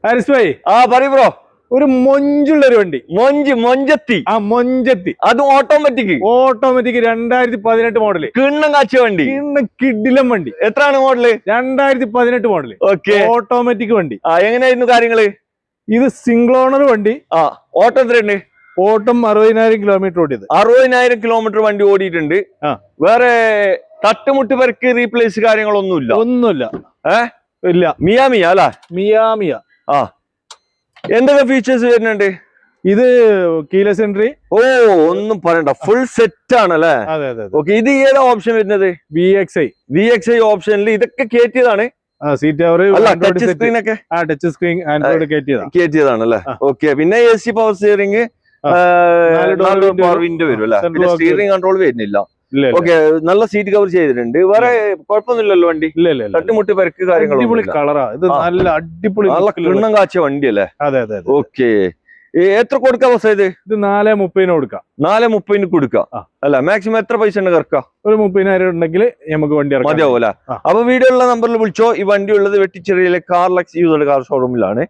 ഹാരിസ് ഭായി പറയ് ബ്രോ. ഒരു മൊഞ്ചുള്ള ഒരു വണ്ടി, മൊഞ്ചത്തി. മൊഞ്ചത്തി, അത് ഓട്ടോമാറ്റിക് 2018 മോഡല്, കിണ്ണം കാച്ചിയ വണ്ടി, കിഡിലം വണ്ടി. എത്രയാണ് മോഡല്? 2018 മോഡല്. ഓക്കെ, ഓട്ടോമാറ്റിക് വണ്ടി. എങ്ങനെയായിരുന്നു കാര്യങ്ങള്? ഇത് സിംഗിൾ ഓണർ വണ്ടി. ഓട്ടം എത്രയുണ്ട്? ഓട്ടം 60,000 കിലോമീറ്റർ ഓടിയത്. 60,000 കിലോമീറ്റർ വണ്ടി ഓടിയിട്ടുണ്ട്. വേറെ തട്ടുമുട്ട് പെരക്ക് റീപ്ലേസ് കാര്യങ്ങളൊന്നുമില്ല? ഒന്നുമില്ല. ഇല്ല. മിയാമിയ അല്ല? മിയാമിയ. എന്തൊക്കെ ഫീച്ചേഴ്സ് വരുന്നുണ്ട്? ഇത് കീലെസ് എൻട്രി. ഒന്നും പറയണ്ട, ഫുൾ സെറ്റ് ആണല്ലേ? അതെ അതെ. ഓക്കെ, ഇത് ഏതാ ഓപ്ഷൻ വരുന്നത്? VXI ഓപ്ഷനിൽ ഇതൊക്കെ കേറ്റിയതാണ്. സീറ്റ് കവർ, ടച്ച് സ്ക്രീൻ ഒക്കെ, ടച്ച് സ്ക്രീൻ ആൻഡ്രോയിഡ് കേറ്റിയതാണല്ലേ? ഓക്കെ, പിന്നെ AC പവർ സ്റ്റിയറിംഗ്, വിൻഡോ വരും അല്ലെ? പിന്നെ സ്റ്റിയറിംഗ് കൺട്രോൾ വരുന്നില്ല. ഓക്കെ, നല്ല സീറ്റ് കവർ ചെയ്തിട്ടുണ്ട്. വേറെ കുഴപ്പമൊന്നുമില്ലല്ലോ വണ്ടി? തട്ടുമുട്ട് പെരക്ക് കാര്യങ്ങളൊന്നും. കളറാ ഇത്, നല്ല അടിപൊളി, നല്ല കിണ്ണം കാച്ചിയ വണ്ടി അല്ലേ? അതെ അതെ. ഓക്കെ, എത്ര കൊടുക്കാം ബസ്? ഇത് 4:30 കൊടുക്കാം. 4:30 കൊടുക്കാം അല്ല? മാക്സിമം എത്ര പൈസ ഉണ്ട് കറക്ക? ഒരു 30,000 ഉണ്ടെങ്കിൽ നമുക്ക് വണ്ടി മതിയാവും അല്ലെ? അപ്പൊ വീഡിയോ ഉള്ള നമ്പറിൽ വിളിച്ചോ. ഈ വണ്ടി ഉള്ളത് വെട്ടിച്ചിറയിലെ കാർ ലക്സ് യൂസ്ഡ് കാർ ഷോറൂമിലാണ്.